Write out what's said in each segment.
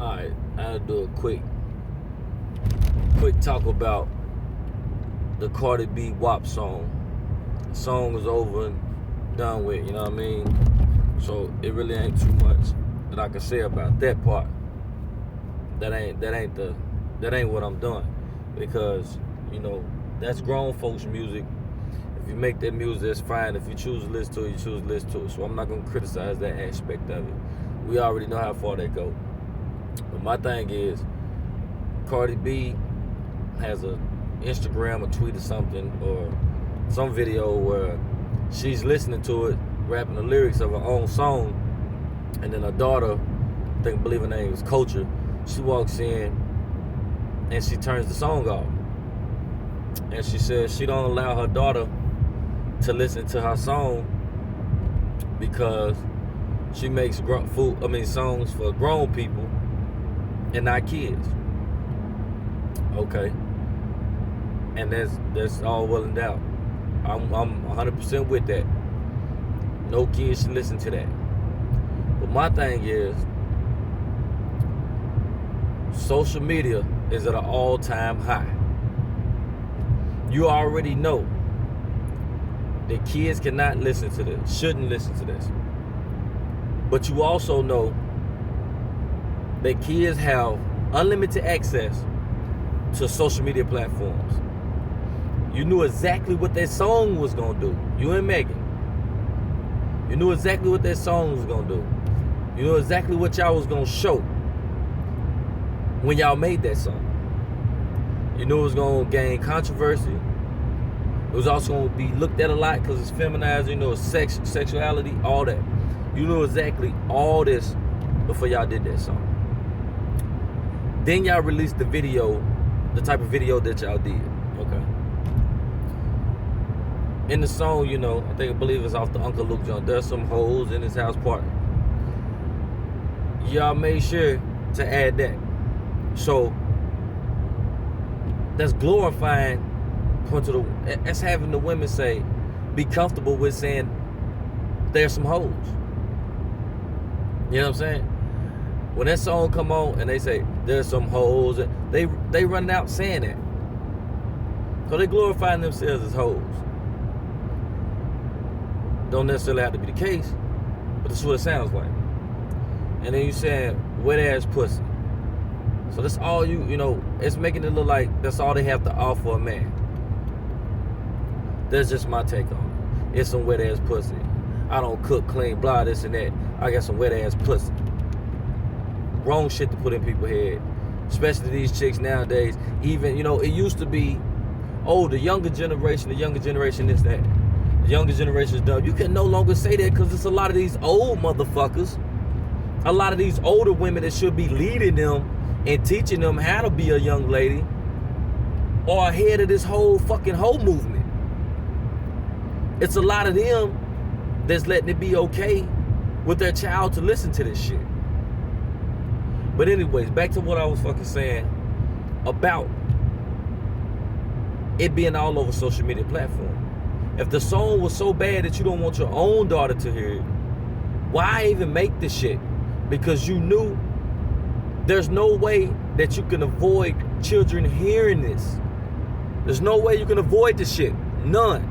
Alright, I'll do a quick talk about the Cardi B WAP song. The song is over and done with, you know what I mean? So it really ain't too much that I can say about that part. That ain't what I'm doing. Because, you know, that's grown folks' music. If you make that music, that's fine. If you choose to listen to it, you choose to listen to it. So I'm not gonna criticize that aspect of it. We already know how far that go. But my thing is, Cardi B has a Instagram or tweet or something or some video where she's listening to it, rapping the lyrics of her own song, and then her daughter, I believe her name is Culture, she walks in and she turns the song off. And she says she don't allow her daughter to listen to her song because she makes songs for grown people and not kids. Okay. And that's all well and out. I'm 100% with that. No kids should listen to that. But my thing is, social media is at an all-time high. You already know that kids cannot listen to this, shouldn't listen to this. But you also know that kids have unlimited access to social media platforms. You knew exactly what that song was gonna do. You and Megan. You knew exactly what that song was gonna do. You knew exactly what y'all was gonna show when y'all made that song. You knew it was gonna gain controversy. It was also gonna be looked at a lot because it's feminized, you know, sexuality, all that. You knew exactly all this before y'all did that song. Then y'all released the video, the type of video that y'all did. Okay. In the song, you know, I believe it's off the Uncle Luke joint. There's some hoes in his house party. Y'all made sure to add that. So that's glorifying. That's having the women say, be comfortable with saying there's some hoes. You know what I'm saying? When that song come on and they say there's some hoes, they run out saying that. So they glorifying themselves as hoes. Don't necessarily have to be the case, but that's what it sounds like. And then you saying wet ass pussy. So that's all you know, it's making it look like that's all they have to offer a man. That's just my take on it. It's some wet ass pussy. I don't cook, clean, blah, this and that. I got some wet ass pussy. Wrong shit to put in people's head. Especially these chicks nowadays. Even, you know, it used to be, oh, the younger generation is that. The younger generation is dumb. You can no longer say that because it's a lot of these old motherfuckers. A lot of these older women that should be leading them and teaching them how to be a young lady are ahead of this whole fucking whole movement. It's a lot of them that's letting it be okay with their child to listen to this shit. But anyways, back to what I was fucking saying about it being all over social media platform. If the song was so bad that you don't want your own daughter to hear it, why even make this shit? Because you knew there's no way that you can avoid children hearing this. There's no way you can avoid this shit. None.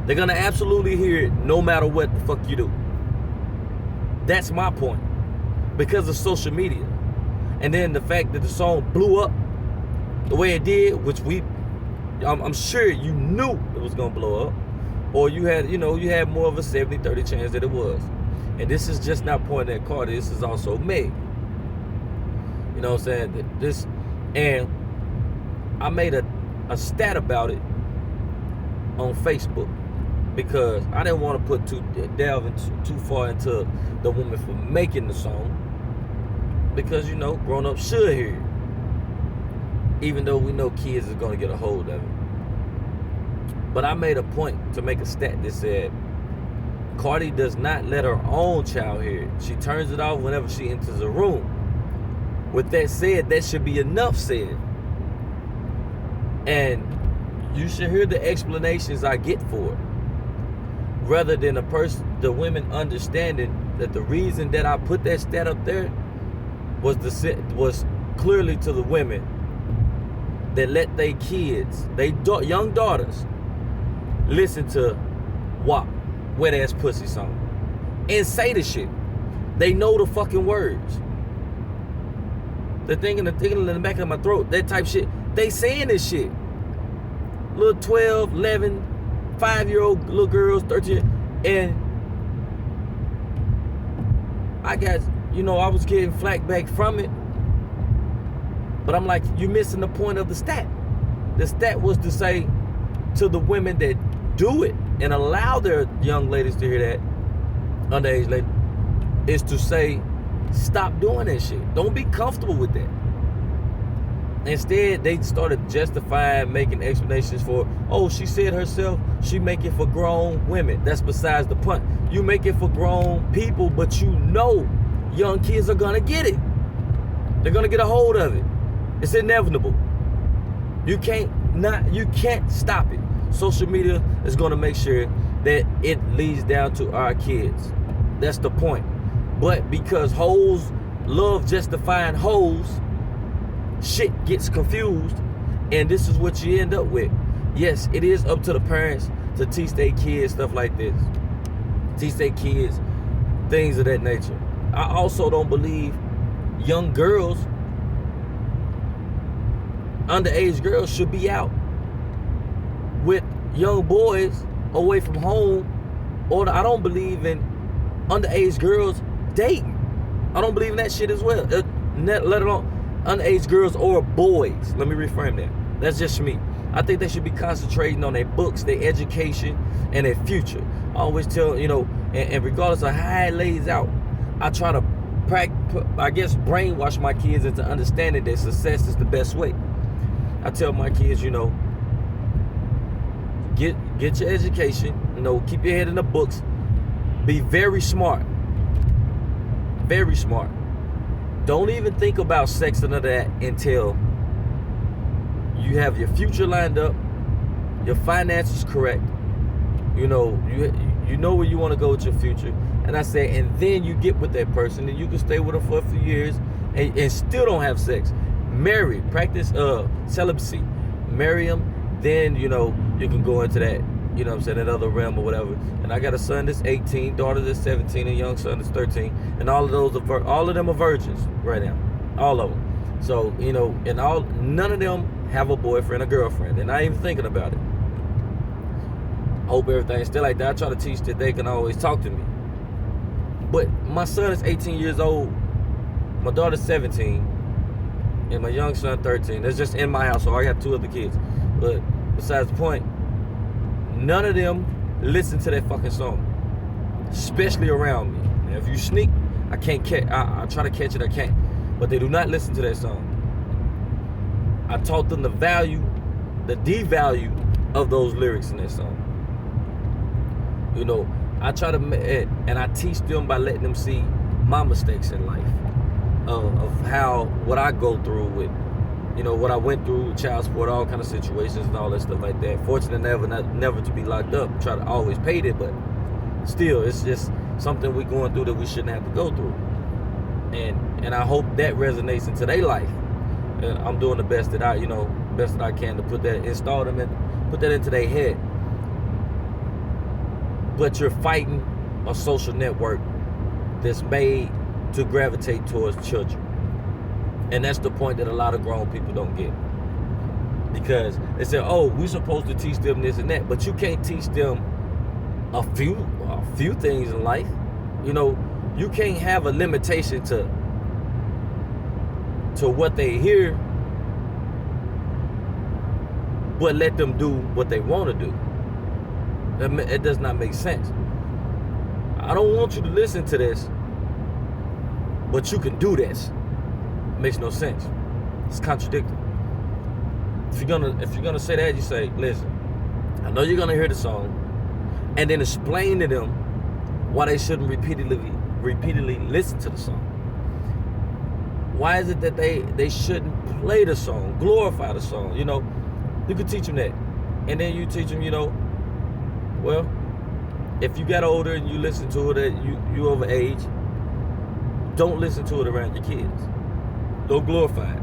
They're gonna absolutely hear it no matter what the fuck you do. That's my point. Because of social media. And then the fact that the song blew up the way it did, which I'm sure you knew it was gonna blow up. Or you had more of a 70-30 chance that it was. And this is just not pointing at Cardi, this is also Meg. You know what I'm saying? And I made a stat about it on Facebook because I didn't want to delve too far into the woman for making the song, because, you know, grown-ups should hear it, even though we know kids are going to get a hold of it. But I made a point to make a stat that said Cardi does not let her own child hear it. She turns it off whenever she enters a room. With that said, that should be enough said. And you should hear the explanations I get for it, rather than the women understanding that the reason that I put that stat up there was clearly to the women that let their kids, young daughters, listen to WAP, Wet Ass Pussy song, and say the shit. They know the fucking words. They're thinking in the back of my throat, that type shit. They saying this shit. Little 12, 11, 5-year-old little girls, 13, and I got, I was getting flack back from it. But I'm like, you're missing the point of the stat. The stat was to say to the women that do it and allow their young ladies to hear that, underage ladies, is to say, stop doing that shit. Don't be comfortable with that. Instead, they started justifying, making explanations for, oh, she said herself, she make it for grown women. That's besides the point. You make it for grown people, but young kids are gonna get it. They're gonna get a hold of it. It's inevitable. You can't stop it. Social media is gonna make sure that it leads down to our kids. That's the point. But because hoes love justifying hoes, shit gets confused, and this is what you end up with. Yes, it is up to the parents to teach their kids stuff like this. Teach their kids things of that nature. I also don't believe young girls, underage girls, should be out with young boys away from home. Or I don't believe in underage girls dating. I don't believe in that shit as well. Let alone underage girls or boys. Let me reframe that. That's just me. I think they should be concentrating on their books, their education, and their future. I always tell, and regardless of how it lays out, I try to brainwash my kids into understanding that success is the best way. I tell my kids, get your education, keep your head in the books, be very smart. Very smart. Don't even think about sex and none of that until you have your future lined up, your finances correct, you know where you want to go with your future. And I say, and then you get with that person and you can stay with them for a few years and still don't have sex. Marry, practice celibacy. Marry them, then you can go into that, that other realm or whatever. And I got a son that's 18, daughter that's 17, and young son that's 13, and all of them are virgins right now, all of them. So none of them have a boyfriend or girlfriend. They're not even thinking about it. I hope everything's still like that. I try to teach that they can always talk to me. But my son is 18 years old, my daughter's 17, and my young son 13. That's just in my house, so I got 2 other kids. But besides the point, none of them listen to that fucking song, especially around me. Now, if you sneak, I can't catch. I try to catch it, I can't. But they do not listen to that song. I taught them the devalue of those lyrics in that song. I try to, and I teach them by letting them see my mistakes in life, of what I go through with, what I went through with child support, all kind of situations and all that stuff like that. Fortunate never to be locked up. Try to always pay it, but still, it's just something we're going through that we shouldn't have to go through. And I hope that resonates into their life. And I'm doing the best that I can to put that into their head. But you're fighting a social network that's made to gravitate towards children. And that's the point that a lot of grown people don't get. Because they say, oh, we're supposed to teach them this and that, but you can't teach them a few things in life. You can't have a limitation to what they hear, but let them do what they want to do. It does not make sense. I don't want you to listen to this, but you can do this. It makes no sense. It's contradictory. If you're gonna say that, you say, listen, I know you're gonna hear the song, and then explain to them why they shouldn't repeatedly listen to the song. Why is it that they shouldn't play the song, glorify the song? You could teach them that, and then you teach them, well, if you got older and you listen to it, you over age, don't listen to it around your kids. Don't glorify it.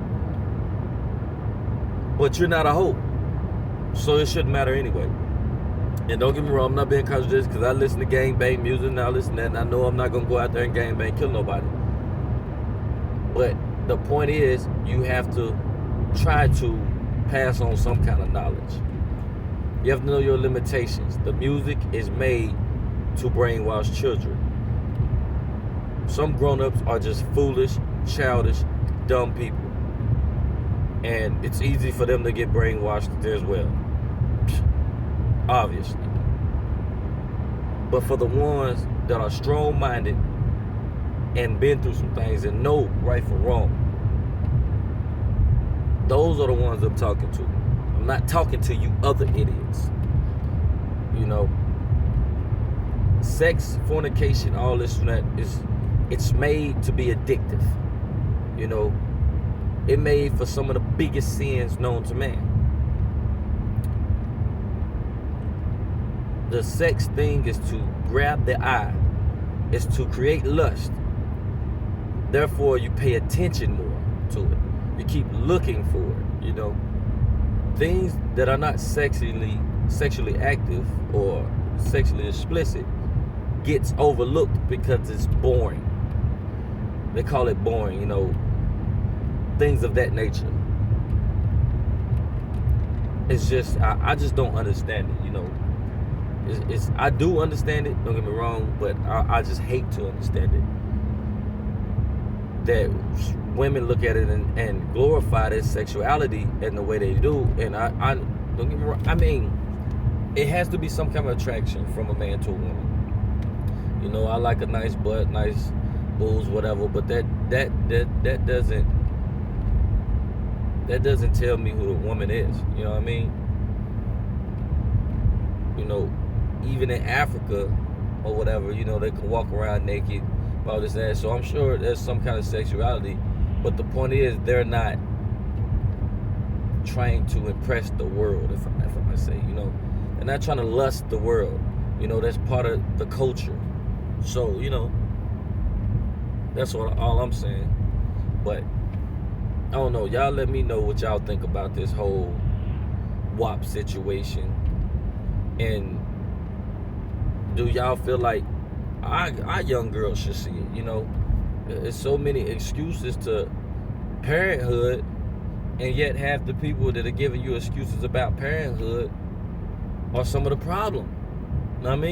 But you're not a hoe, so it shouldn't matter anyway. And don't get me wrong, I'm not being contradicted because I listen to gangbang music and I listen to that, and I know I'm not going to go out there and gangbang kill nobody. But the point is, you have to try to pass on some kind of knowledge. You have to know your limitations. The music is made to brainwash children. Some grown-ups are just foolish, childish, dumb people. And it's easy for them to get brainwashed as well. Obviously. But for the ones that are strong-minded and been through some things and know right from wrong, those are the ones I'm talking to. I'm not talking to you other idiots. You know, sex, fornication, all this and that it's made to be addictive. You know, it made for some of the biggest sins known to man. The sex thing is to grab the eye. It's to create lust. Therefore, you pay attention more to it. You keep looking for it, you know. Things that are not sexually active or sexually explicit gets overlooked because it's boring. They call it boring, you know. Things of that nature. It's just, I just don't understand it, you know. I do understand it, don't get me wrong, but I just hate to understand it. That women look at it and glorify their sexuality in the way they do, and I don't get me wrong, I mean, it has to be some kind of attraction from a man to a woman. You know, I like a nice butt, nice boobs, whatever, but that doesn't tell me who the woman is. You know what I mean? You know, even in Africa or whatever, you know, they can walk around naked, all this and that. So I'm sure there's some kind of sexuality, but the point is they're not trying to impress the world, if I might say. You know, they're not trying to lust the world. You know, that's part of the culture. So, you know, that's all I'm saying. But I don't know. Y'all let me know what y'all think about this whole WAP situation. And do y'all feel like our young girls should see it? You know, there's so many excuses to parenthood, and yet half the people that are giving you excuses about parenthood are some of the problem. You know what I mean?